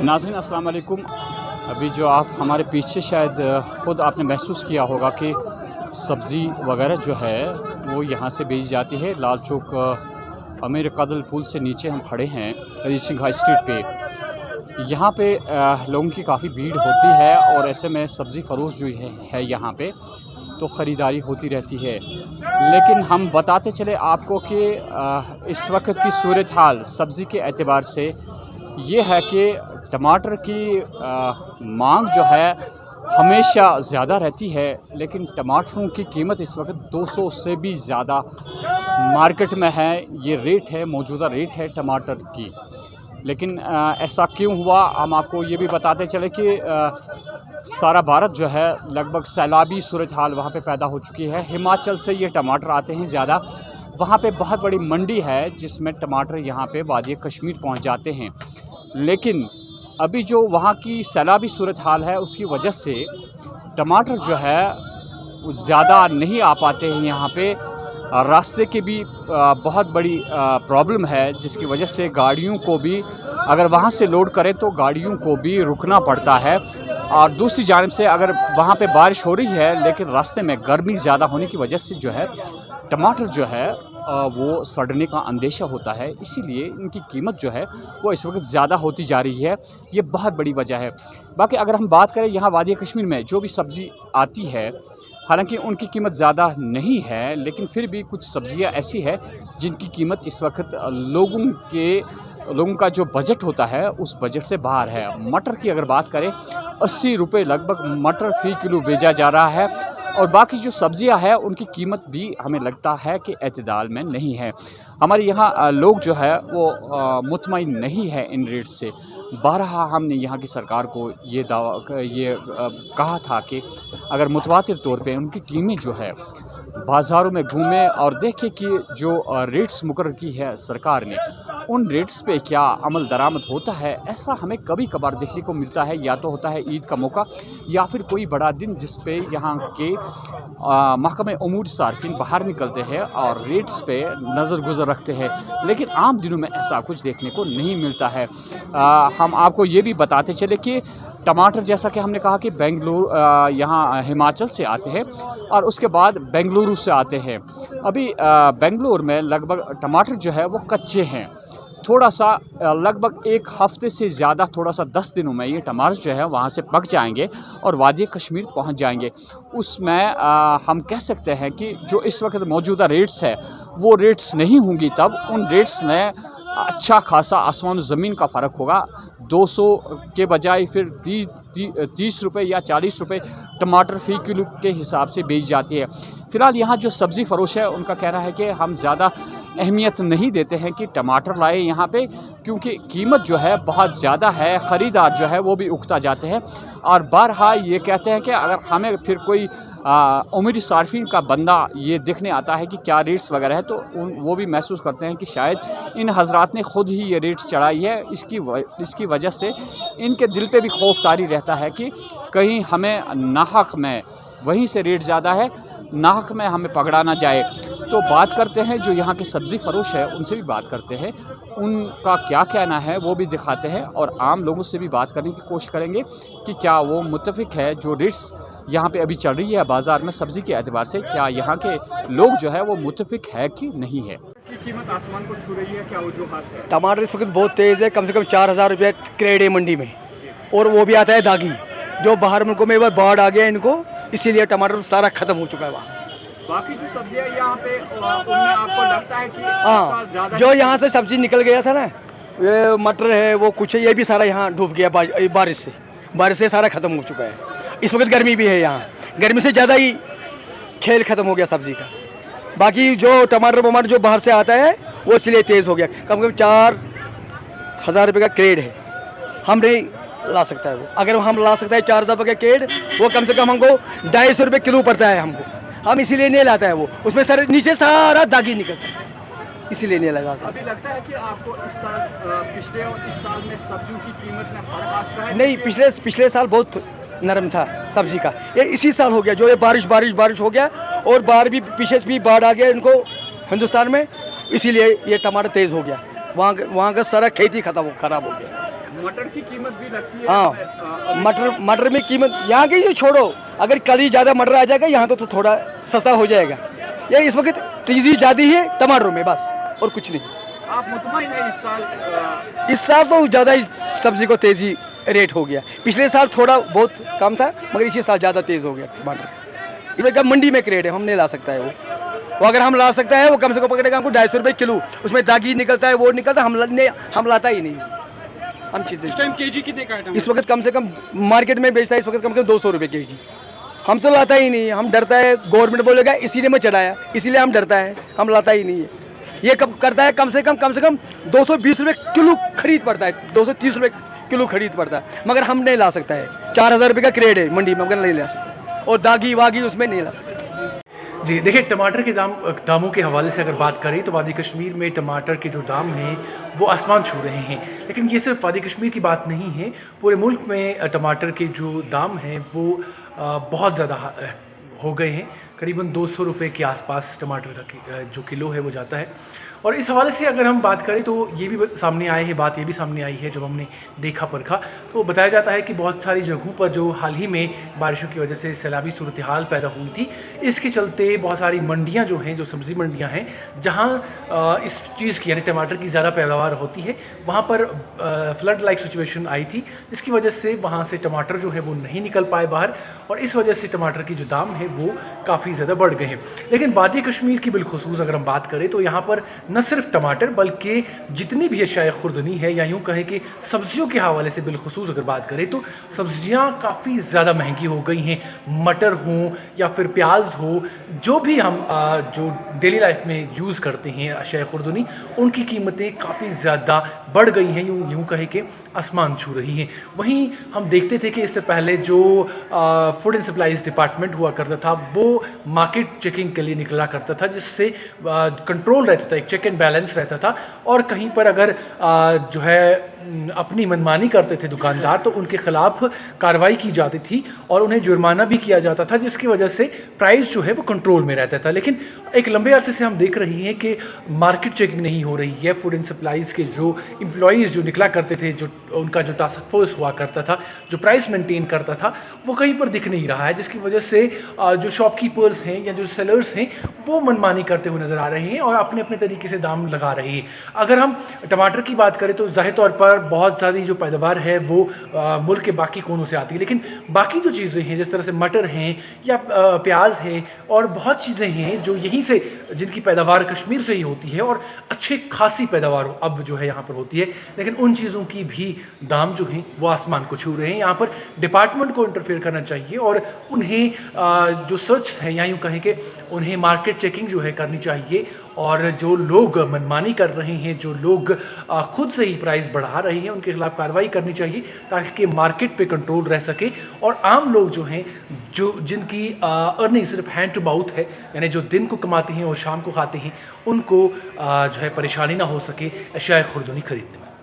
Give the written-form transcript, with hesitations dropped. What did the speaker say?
नाज़रीन अस्सलाम वालेकुम। अभी जो आप हमारे पीछे शायद ख़ुद आपने महसूस किया होगा कि सब्ज़ी वगैरह जो है वो यहाँ से भेजी जाती है। लाल चौक अमीर कदल पुल से नीचे हम खड़े हैं हरी सिंह हाई स्ट्रीट पे। यहाँ पे लोगों की काफ़ी भीड़ होती है और ऐसे में सब्ज़ी फ़रोश जो है यहाँ पे तो ख़रीदारी होती रहती है। लेकिन हम बताते चले आपको कि इस वक्त की सूरत हाल सब्ज़ी के एतबार से ये है कि टमाटर की मांग जो है हमेशा ज़्यादा रहती है, लेकिन टमाटरों की कीमत इस वक्त 200 से भी ज़्यादा मार्केट में है। ये रेट है, मौजूदा रेट है टमाटर की। लेकिन ऐसा क्यों हुआ, हम आपको ये भी बताते चले कि सारा भारत जो है लगभग सैलाबी सूरत हाल वहाँ पे पैदा हो चुकी है। हिमाचल से ये टमाटर आते हैं ज़्यादा। वहाँ पे बहुत बड़ी मंडी है जिसमें टमाटर यहाँ पे वादी कश्मीर पहुँच जाते हैं। लेकिन अभी जो वहाँ की सैलाबी सूरत हाल है उसकी वजह से टमाटर जो है ज़्यादा नहीं आ पाते हैं यहाँ पे। रास्ते की भी बहुत बड़ी प्रॉब्लम है जिसकी वजह से गाड़ियों को भी अगर वहाँ से लोड करें तो गाड़ियों को भी रुकना पड़ता है। और दूसरी जानिब से अगर वहाँ पे बारिश हो रही है लेकिन रास्ते में गर्मी ज़्यादा होने की वजह से जो है टमाटर जो है वो सड़ने का अंदेशा होता है, इसीलिए इनकी कीमत जो है वो इस वक्त ज़्यादा होती जा रही है। ये बहुत बड़ी वजह है। बाकी अगर हम बात करें यहाँ वादी कश्मीर में जो भी सब्ज़ी आती है, हालांकि उनकी कीमत ज़्यादा नहीं है, लेकिन फिर भी कुछ सब्ज़ियाँ ऐसी है जिनकी कीमत इस वक्त लोगों का जो बजट होता है उस बजट से बाहर है। मटर की अगर बात करें 80 रुपये लगभग मटर फ़ी किलो भेजा जा रहा है। और बाकी जो सब्ज़ियां हैं उनकी कीमत भी हमें लगता है कि एतदाल में नहीं है। हमारे यहाँ लोग जो है वो मुतमईन नहीं है इन रेट से। बारहा हमने यहाँ की सरकार को ये कहा था कि अगर मुतवातिर तौर पे उनकी टीमें जो है बाज़ारों में घूमें और देखें कि जो रेट्स मुकर्रर की है सरकार ने उन रेट्स पे क्या अमल दरामद होता है। ऐसा हमें कभी कभार देखने को मिलता है, या तो होता है ईद का मौका या फिर कोई बड़ा दिन जिस पे यहाँ के महकमे उमूर सार्फिन बाहर निकलते हैं और रेट्स पे नज़र गुज़र रखते हैं। लेकिन आम दिनों में ऐसा कुछ देखने को नहीं मिलता है। हम आपको ये भी बताते चले कि टमाटर जैसा कि हमने कहा कि यहाँ हिमाचल से आते हैं और उसके बाद बेंगलुरु से आते हैं। अभी बेंगलुरु में लगभग टमाटर जो है वो कच्चे हैं। थोड़ा सा लगभग एक हफ़्ते से ज़्यादा थोड़ा सा 10 दिनों में ये टमाटर जो है वहाँ से पक जाएंगे और वादी कश्मीर पहुँच जाएंगे। उसमें हम कह सकते हैं कि जो इस वक्त मौजूदा रेट्स है वो रेट्स नहीं होंगी, तब उन रेट्स में अच्छा खासा आसमान ज़मीन का फ़र्क होगा। 200 के बजाय फिर 30 रुपये या 40 रुपये टमाटर फ़ी किलो के हिसाब से बेची जाती है। फ़िलहाल यहाँ जो सब्ज़ी फ़रोश है उनका कहना है कि हम ज़्यादा अहमियत नहीं देते हैं कि टमाटर लाए यहाँ पे, क्योंकि कीमत जो है बहुत ज़्यादा है। ख़रीदार जो है वो भी उकता जाते हैं और बारहा ये कहते हैं कि अगर हमें फिर कोई उमरी सार्फिन का बंदा ये देखने आता है कि क्या रेट्स वगैरह है तो वो भी महसूस करते हैं कि शायद इन हजरात ने ख़ुद ही ये रेट्स चढ़ाई है। इसकी वजह से इनके दिल पे भी खौफ तारी रहता है कि कहीं हमें नाहक में वहीं से रेट ज़्यादा है, नाहक में हमें पकड़ा ना जाए। तो बात करते हैं जो यहाँ के सब्ज़ी फ़रोश है उनसे भी बात करते हैं, उनका क्या कहना है वो भी दिखाते हैं और आम लोगों से भी बात करने की कोशिश करेंगे कि क्या वो मुत्तफ़िक है जो रेट्स यहाँ पे अभी चल रही है बाज़ार में सब्ज़ी के एतबार से, क्या यहाँ के लोग जो है वो मुत्तफ़िक है कि नहीं है। कीमत आसमान को छू रही है, क्या वजूहात है? टमाटर इस वक्त बहुत तेज़ है, कम से कम 4000 रुपये क्रेड है मंडी में, और वो भी आता है दागी। जो बाहर मुल्कों में बाढ़ आ गया इनको, इसीलिए टमाटर सारा ख़त्म हो चुका है वहाँ। बाकी जो सब्जियाँ यहाँ पे उनमें आपको लगता है कि हाँ, जो यहाँ से सब्ज़ी निकल गया था ना, ये मटर है वो कुछ है, ये भी सारा यहाँ डूब गया बारिश से सारा ख़त्म हो चुका है। इस वक्त गर्मी भी है, यहाँ गर्मी से ज़्यादा ही खेल ख़त्म हो गया सब्ज़ी का। बाकी जो टमाटर जो बाहर से आता है वो इसलिए तेज़ हो गया, कम से कम 4000 रुपये का क्रेड है, हम नहीं ला सकता है वो। अगर हम ला सकते हैं 4000 रुपये का क्रेड, वो कम से कम हमको 250 रुपये किलो पड़ता है हमको, हम इसीलिए नहीं लाता है वो। उसमें सारे नीचे सारा दागी निकलता है, इसीलिए नहीं लगाता। अभी लगता है कि आपको इस साल पिछले और इस साल में सब्जियों की कीमत में फ़र्क आ चुका है? नहीं, पिछले साल बहुत नरम था सब्जी का, ये इसी साल हो गया जो ये बारिश हो गया, और बाहर भी पीछे भी बाढ़ आ गया इनको हिंदुस्तान में, इसीलिए ये टमाटर तेज़ हो गया। वहाँ का सारा खेती ख़राब हो गया। मटर की कीमत भी लगती है। हाँ, मटर में कीमत यहाँ की जो छोड़ो, अगर कल ही ज़्यादा मटर आ जाएगा यहाँ तो थोड़ा सस्ता हो जाएगा। ये इस वक्त तेज़ी ज़्यादा है टमाटरों में, बस और कुछ नहीं। आप मुतमईन है इस साल? इस साल तो ज़्यादा ही सब्ज़ी को तेज़ी रेट हो गया। पिछले साल थोड़ा बहुत कम था, मगर इसी साल ज़्यादा तेज़ हो गया टमाटर। इसमें क्या मंडी में क्रेट है, हम नहीं ला सकता है वो अगर हम ला सकता है वो कम से कम पकड़ेगा हमको 250 रुपये किलो। उसमें दागी निकलता है, वो निकलता है, हम लाता ही नहीं हम चीज़ें। इस टाइम केजी कितने का है? इस वक्त कम से कम मार्केट में बेचता है इस वक्त कम से कम 200 रुपये केजी। हम तो लाता ही नहीं, हम डरता है गवर्नमेंट बोलेगा इसीलिए मैं चढ़ाया, इसीलिए हम डरता है, हम लाता ही नहीं है। ये कब करता है कम से कम 220 रुपये किलो खरीद पड़ता है, 230 रुपये किलो खरीद पड़ता है, मगर हम नहीं ला सकता है। 4000 रुपये का क्रेड है मंडी में, मगर नहीं ला सकता, और दागी वागी उसमें नहीं ला सकता। जी देखिए, टमाटर के दामों के हवाले से अगर बात करें तो वादी कश्मीर में टमाटर के जो दाम हैं वो आसमान छू रहे हैं। लेकिन ये सिर्फ वादी कश्मीर की बात नहीं है, पूरे मुल्क में टमाटर के जो दाम हैं वो बहुत ज़्यादा हो गए हैं। करीबन 200 रुपये के आसपास टमाटर का जो किलो है वो जाता है। और इस हवाले से अगर हम बात करें तो ये भी सामने आए है, बात ये भी सामने आई है जब हमने देखा परखा तो बताया जाता है कि बहुत सारी जगहों पर जो हाल ही में बारिशों की वजह से सैलाबी सूरत हाल पैदा हुई थी, इसके चलते बहुत सारी मंडियां जो हैं, जो सब्ज़ी मंडियां हैं, जहां इस चीज़ की यानी टमाटर की ज़्यादा पैदावार होती है, वहां पर फ्लड लाइक सिचुएशन आई थी, जिसकी वजह से वहाँ से टमाटर जो है वो नहीं निकल पाए बाहर, और इस वजह से टमाटर की जो दाम है वो काफ़ी ज़्यादा बढ़ गए हैं। लेकिन वादी कश्मीर की बिलखुसूस अगर हम बात करें तो यहाँ पर न सिर्फ टमाटर बल्कि जितनी भी अशाए खुर्दनी है, या यूँ कहें कि सब्जियों के हवाले से बिलखुसूस अगर बात करें तो सब्जियाँ काफ़ी ज़्यादा महंगी हो गई हैं। मटर हों या फिर प्याज हो, जो भी हम जो डेली लाइफ में यूज़ करते हैं अशाए खुर्दनी, उनकी कीमतें काफ़ी ज़्यादा बढ़ गई हैं, यूँ कहें कि आसमान छू रही हैं। वहीं हम देखते थे कि इससे पहले जो फूड एंड सप्लाईज डिपार्टमेंट हुआ करता था वो मार्केट चेकिंग के लिए निकला करता था, जिससे कंट्रोल रहता था, एक चेक एंड बैलेंस रहता था, और कहीं पर अगर जो है अपनी मनमानी करते थे दुकानदार तो उनके खिलाफ कार्रवाई की जाती थी और उन्हें जुर्माना भी किया जाता था, जिसकी वजह से प्राइस जो है वो कंट्रोल में रहता था। लेकिन एक लंबे अरसे से हम देख रहे हैं कि मार्केट चेकिंग नहीं हो रही है। फूड एंड सप्लाईज के जो एम्प्लॉयज़ जो निकला करते थे, जो उनका जो टास्क फोर्स हुआ करता था, जो प्राइस मेंटेन करता था, वो कहीं पर दिख नहीं रहा है, जिसकी वजह से जो शॉपकीपर्स हैं या जो सेलर्स हैं वो मनमानी करते हुए नज़र आ रहे हैं और अपने अपने तरीके से दाम लगा रहे हैं। अगर हम टमाटर की बात करें तो ज़ाहिर तौर पर बहुत सारी जो पैदावार है वो मुल्क के बाकी कोनों से आती है, लेकिन बाकी जो चीज़ें हैं जिस तरह से मटर हैं या प्याज है और बहुत चीज़ें हैं जो यहीं से, जिनकी पैदावार कश्मीर से ही होती है और अच्छी खासी पैदावार अब जो है यहाँ पर होती है, लेकिन उन चीज़ों की भी दाम जो हैं वो आसमान को छू रहे हैं। यहाँ पर डिपार्टमेंट को इंटरफेयर करना चाहिए और उन्हें जो सर्च है या यूँ कहें कि उन्हें मार्केट चेकिंग जो है करनी चाहिए, और जो लोग मनमानी कर रहे हैं, जो लोग खुद से ही प्राइस बढ़ा रहे हैं, उनके खिलाफ कार्रवाई करनी चाहिए ताकि मार्केट पे कंट्रोल रह सके और आम लोग जो हैं, जो जिनकी अर्निंग सिर्फ हैंड टू माउथ है, यानी जो दिन को कमाते हैं और शाम को खाते हैं, उनको जो है परेशानी ना हो सके अशाए खुर्दनी खरीदने में।